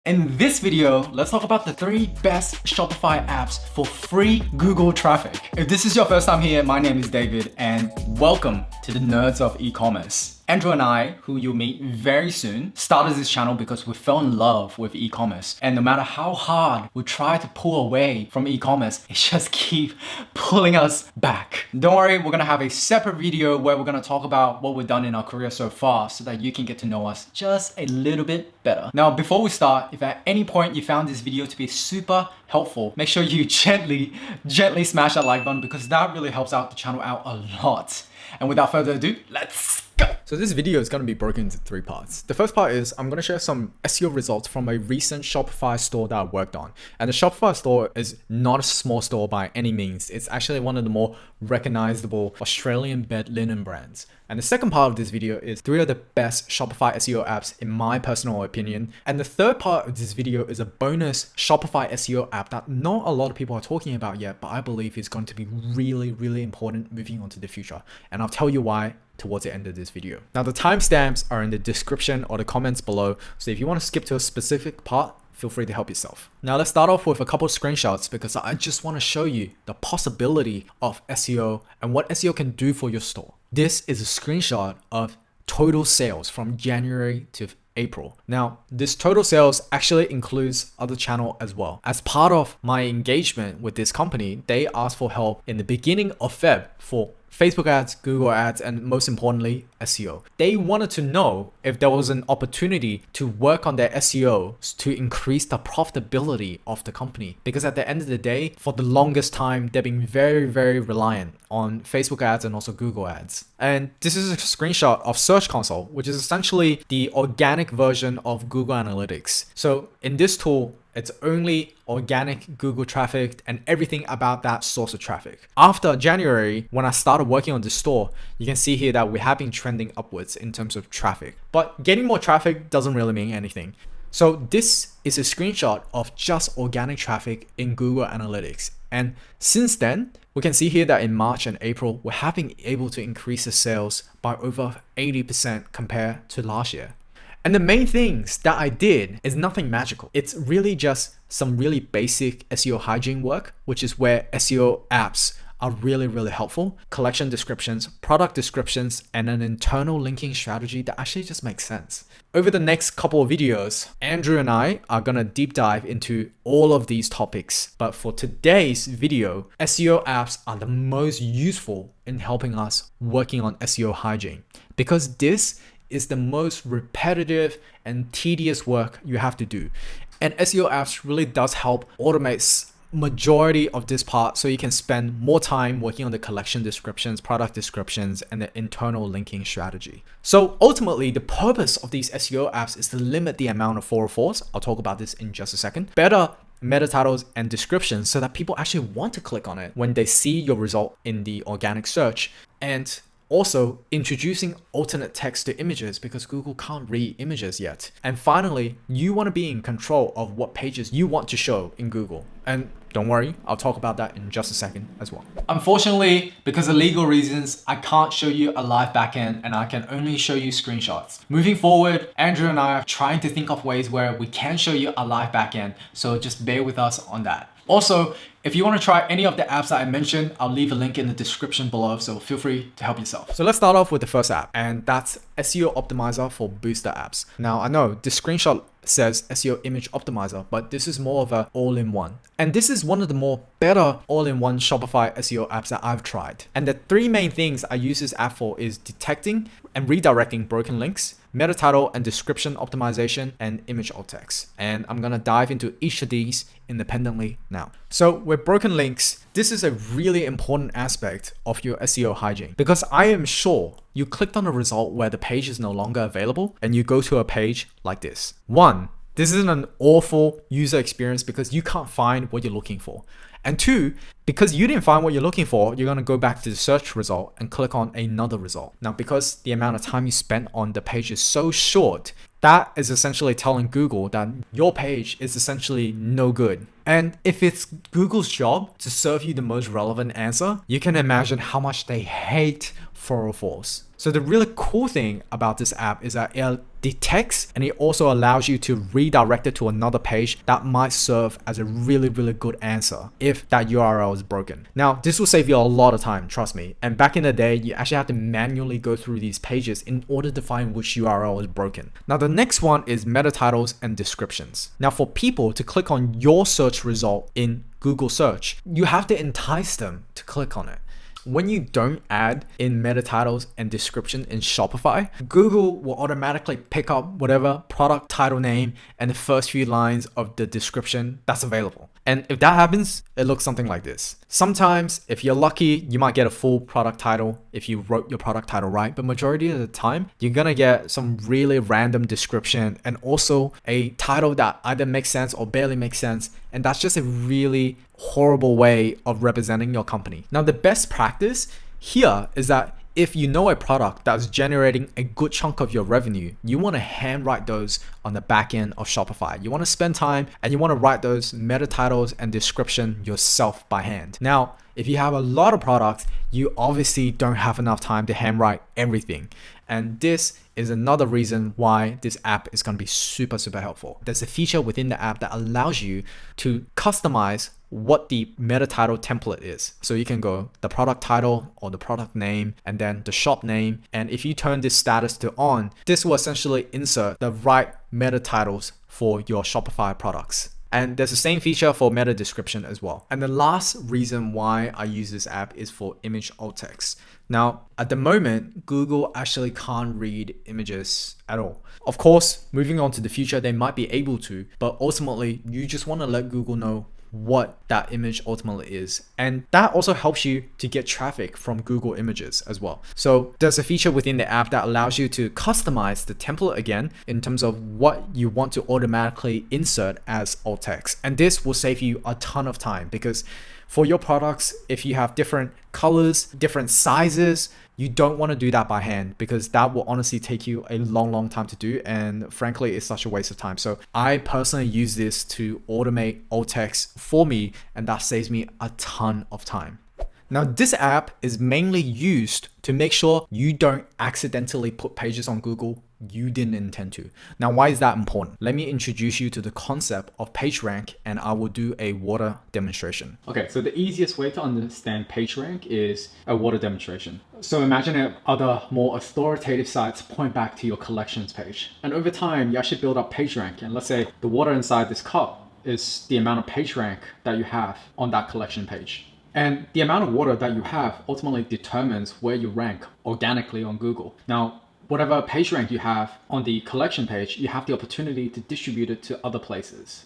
In this video, let's talk about the 3 best Shopify apps for free Google traffic. If this is your first time here, my name is David and welcome to the Nerds of E-commerce. Andrew and I, who you'll meet very soon, started this channel because we fell in love with e-commerce. And no matter how hard we try to pull away from e-commerce, it just keeps pulling us back. Don't worry, we're gonna have a separate video where we're gonna talk about what we've done in our career so far so that you can get to know us just a little bit better. Now, before we start, if at any point you found this video to be super helpful, make sure you gently smash that like button because that really helps out the channel out a lot. And without further ado, let's go. So this video is going to be broken into 3 parts. The first part is I'm going to share some SEO results from a recent Shopify store that I worked on. And the Shopify store is not a small store by any means. It's actually one of the more recognizable Australian bed linen brands. And the second part of this video is 3 of the best Shopify SEO apps in my personal opinion. And the third part of this video is a bonus Shopify SEO app that not a lot of people are talking about yet, but I believe is going to be really important moving on to the future. And I'll tell you why towards the end of this video. Now the timestamps are in the description or the comments below. So if you want to skip to a specific part, feel free to help yourself. Now let's start off with a couple of screenshots because I just want to show you the possibility of SEO and what SEO can do for your store. This is a screenshot of total sales from January to April. Now, this total sales actually includes other channel as well. As part of my engagement with this company, they asked for help in the beginning of Feb for Facebook ads, Google ads, and most importantly, SEO. They wanted to know if there was an opportunity to work on their SEO to increase the profitability of the company. Because at the end of the day, for the longest time, they've been very reliant on Facebook ads and also Google ads. And this is a screenshot of Search Console, which is essentially the organic version of Google Analytics. So in this tool, it's only organic Google traffic and everything about that source of traffic. After January, when I started working on the store, you can see here that we have been trending upwards in terms of traffic. But getting more traffic doesn't really mean anything. So this is a screenshot of just organic traffic in Google Analytics. And since then, we can see here that in March and April, we have been able to increase the sales by over 80% compared to last year. And the main things that I did is nothing magical. It's really just some really basic SEO hygiene work, which is where SEO apps are really helpful. Collection descriptions, product descriptions, and an internal linking strategy that actually just makes sense. Over the next couple of videos, Andrew and I are gonna deep dive into all of these topics. But for today's video, SEO apps are the most useful in helping us working on SEO hygiene because this is the most repetitive and tedious work you have to do. And SEO apps really does help automate majority of this part so you can spend more time working on the collection descriptions, product descriptions, and the internal linking strategy. So ultimately, the purpose of these SEO apps is to limit the amount of 404s. I'll talk about this in just a second. Better meta titles and descriptions so that people actually want to click on it when they see your result in the organic search. And also, introducing alternate text to images because Google can't read images yet. And finally, you want to be in control of what pages you want to show in Google. And don't worry, I'll talk about that in just a second as well. Unfortunately, because of legal reasons, I can't show you a live backend and I can only show you screenshots. Moving forward, Andrew and I are trying to think of ways where we can show you a live backend, so just bear with us on that. Also, if you want to try any of the apps that I mentioned, I'll leave a link in the description below, so feel free to help yourself. So let's start off with the first app, and that's SEO Optimizer for Booster apps. Now, I know this screenshot says SEO Image Optimizer, but this is more of an all-in-one. And this is one of the more better all-in-one Shopify SEO apps that I've tried. And the 3 main things I use this app for is detecting and redirecting broken links, meta title and description optimization, and image alt text. And I'm gonna dive into each of these independently now. So with broken links, this is a really important aspect of your SEO hygiene because I am sure you clicked on a result where the page is no longer available and you go to a page like this. 1, this is an awful user experience because you can't find what you're looking for. And 2, because you didn't find what you're looking for, you're gonna go back to the search result and click on another result. Now, because the amount of time you spent on the page is so short, that is essentially telling Google that your page is essentially no good. And if it's Google's job to serve you the most relevant answer, you can imagine how much they hate 404s. So the really cool thing about this app is that it detects and it also allows you to redirect it to another page that might serve as a really good answer if that URL is broken. Now, this will save you a lot of time, trust me. And back in the day, you actually have to manually go through these pages in order to find which URL is broken. Now, the next one is meta titles and descriptions. Now, for people to click on your search result in Google search, you have to entice them to click on it. When you don't add in meta titles and description in Shopify, Google will automatically pick up whatever product title name and the first few lines of the description that's available. And if that happens, it looks something like this. Sometimes, if you're lucky, you might get a full product title if you wrote your product title right, but majority of the time, you're gonna get some really random description and also a title that either makes sense or barely makes sense. And that's just a really horrible way of representing your company. Now, the best practice here is that if you know a product that's generating a good chunk of your revenue, you want to handwrite those on the back end of Shopify. You want to spend time and you want to write those meta titles and description yourself by hand. Now, if you have a lot of products, you obviously don't have enough time to handwrite everything. And this is another reason why this app is going to be super helpful. There's a feature within the app that allows you to customize what the meta title template is. So you can go the product title or the product name and then the shop name. And if you turn this status to on, this will essentially insert the right meta titles for your Shopify products. And there's the same feature for meta description as well. And the last reason why I use this app is for image alt text. Now, at the moment, Google actually can't read images at all. Of course, moving on to the future, they might be able to, but ultimately, you just want to let Google know what that image ultimately is. And that also helps you to get traffic from Google Images as well. So there's a feature within the app that allows you to customize the template again in terms of what you want to automatically insert as alt text. And this will save you a ton of time because for your products, if you have different colors, different sizes, you don't want to do that by hand because that will honestly take you a long time to do. And frankly, it's such a waste of time. So I personally use this to automate alt text for me, and that saves me a ton of time. Now, this app is mainly used to make sure you don't accidentally put pages on Google you didn't intend to. Now, why is that important? Let me introduce you to the concept of PageRank and I will do a water demonstration. Okay, so the easiest way to understand PageRank is a water demonstration. So imagine that other more authoritative sites point back to your collections page. And over time, you actually build up PageRank. And let's say the water inside this cup is the amount of PageRank that you have on that collection page. And the amount of water that you have ultimately determines where you rank organically on Google. Now, whatever page rank you have on the collection page, you have the opportunity to distribute it to other places.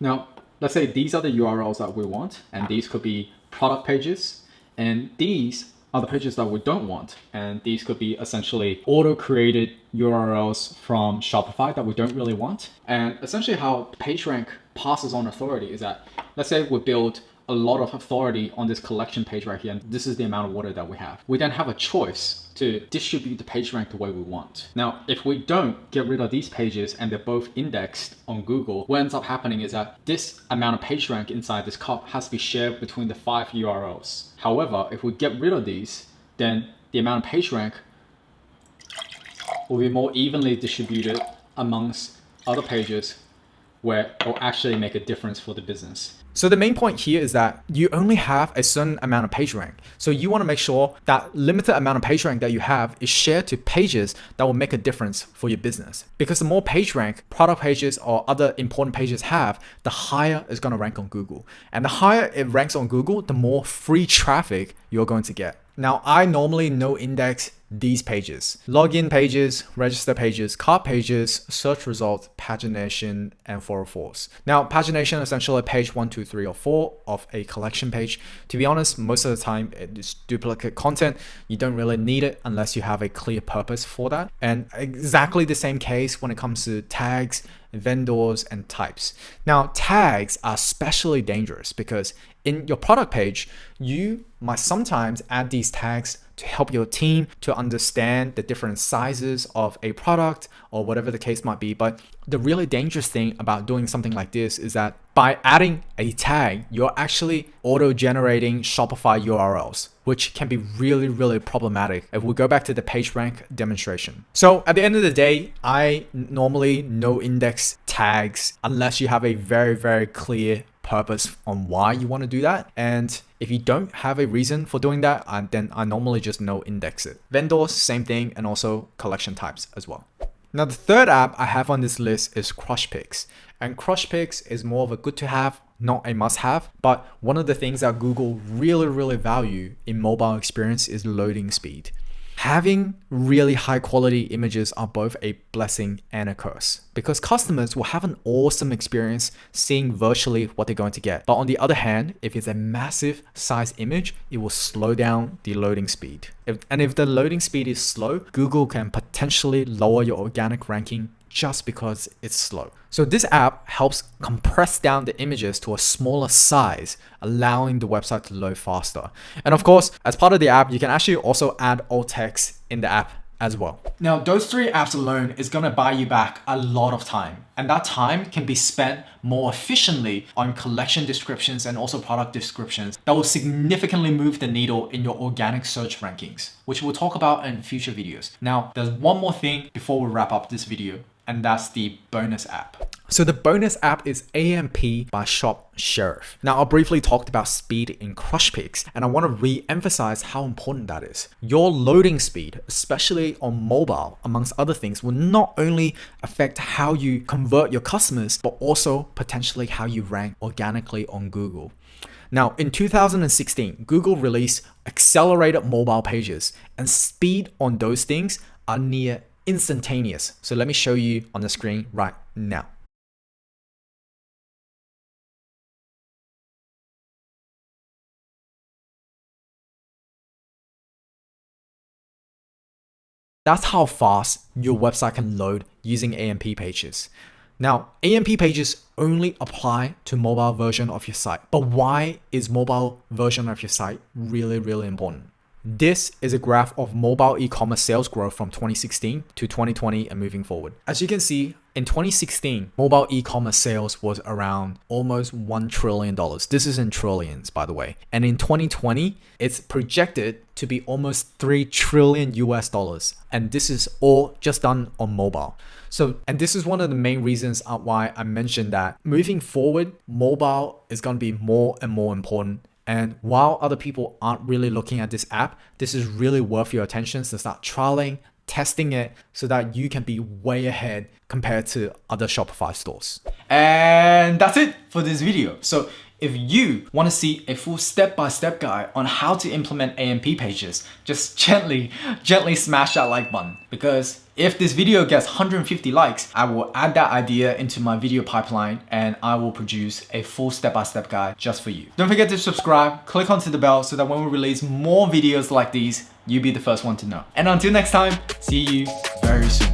Now, let's say these are the URLs that we want, and these could be product pages, and these are the pages that we don't want. And these could be essentially auto-created URLs from Shopify that we don't really want. And essentially how PageRank passes on authority is that, let's say we build a lot of authority on this collection page right here, and this is the amount of water that we have. We then have a choice to distribute the page rank the way we want. Now, if we don't get rid of these pages and they're both indexed on Google, what ends up happening is that this amount of page rank inside this cup has to be shared between the 5 URLs. However, if we get rid of these, then the amount of page rank will be more evenly distributed amongst other pages where it will actually make a difference for the business. So the main point here is that you only have a certain amount of page rank. So you want to make sure that limited amount of page rank that you have is shared to pages that will make a difference for your business. Because the more page rank product pages or other important pages have, the higher it's going to rank on Google. And the higher it ranks on Google, the more free traffic you're going to get. Now, I normally no index these pages: login pages, register pages, cart pages, search results, pagination, and 404s. Now, pagination is essentially page 1, 2, 3, or 4 of a collection page. To be honest, most of the time it is duplicate content. You don't really need it unless you have a clear purpose for that. And exactly the same case when it comes to tags, vendors, and types. Now, tags are especially dangerous because in your product page, you might sometimes add these tags to help your team to understand the different sizes of a product or whatever the case might be. But the really dangerous thing about doing something like this is that by adding a tag, you're actually auto-generating Shopify URLs, which can be really, really problematic if we go back to the PageRank demonstration. So at the end of the day, I normally no index tags unless you have a very, very clear purpose on why you want to do that. And if you don't have a reason for doing that, then I normally just no index it. Vendors, same thing, and also collection types as well. Now, the third app I have on this list is CrushPix. And CrushPix is more of a good to have, not a must have. But one of the things that Google really, really value in mobile experience is loading speed. Having really high quality images are both a blessing and a curse because customers will have an awesome experience seeing virtually what they're going to get. But on the other hand, if it's a massive size image, it will slow down the loading speed. If the loading speed is slow, Google can potentially lower your organic ranking just because it's slow. So this app helps compress down the images to a smaller size, allowing the website to load faster. And of course, as part of the app, you can actually also add alt text in the app as well. Now, those three apps alone is gonna buy you back a lot of time. And that time can be spent more efficiently on collection descriptions and also product descriptions that will significantly move the needle in your organic search rankings, which we'll talk about in future videos. Now, there's one more thing before we wrap up this video, and that's the bonus app. So the bonus app is AMP by Shop Sheriff. Now, I briefly talked about speed in CrushPix, and I want to re-emphasize how important that is. Your loading speed, especially on mobile, amongst other things, will not only affect how you convert your customers, but also potentially how you rank organically on Google. Now, in 2016, Google released accelerated mobile pages, and speed on those things are near instantaneous. So let me show you on the screen right now. That's how fast your website can load using AMP pages. Now, AMP pages only apply to mobile version of your site. But why is mobile version of your site really, really important? This is a graph of mobile e-commerce sales growth from 2016 to 2020 and moving forward. As you can see, in 2016, mobile e-commerce sales was around almost $1 trillion. This is in trillions, by the way. And in 2020, it's projected to be almost $3 trillion US. And this is all just done on mobile. And this is one of the main reasons why I mentioned that moving forward, mobile is going to be more and more important. And while other people aren't really looking at this app, this is really worth your attention to start trialing, testing it so that you can be way ahead compared to other Shopify stores. And that's it for this video. So if you want to see a full step-by-step guide on how to implement AMP pages, just gently smash that like button, because if this video gets 150 likes, I will add that idea into my video pipeline and I will produce a full step-by-step guide just for you. Don't forget to subscribe, click onto the bell so that when we release more videos like these, you'll be the first one to know. And until next time, see you very soon.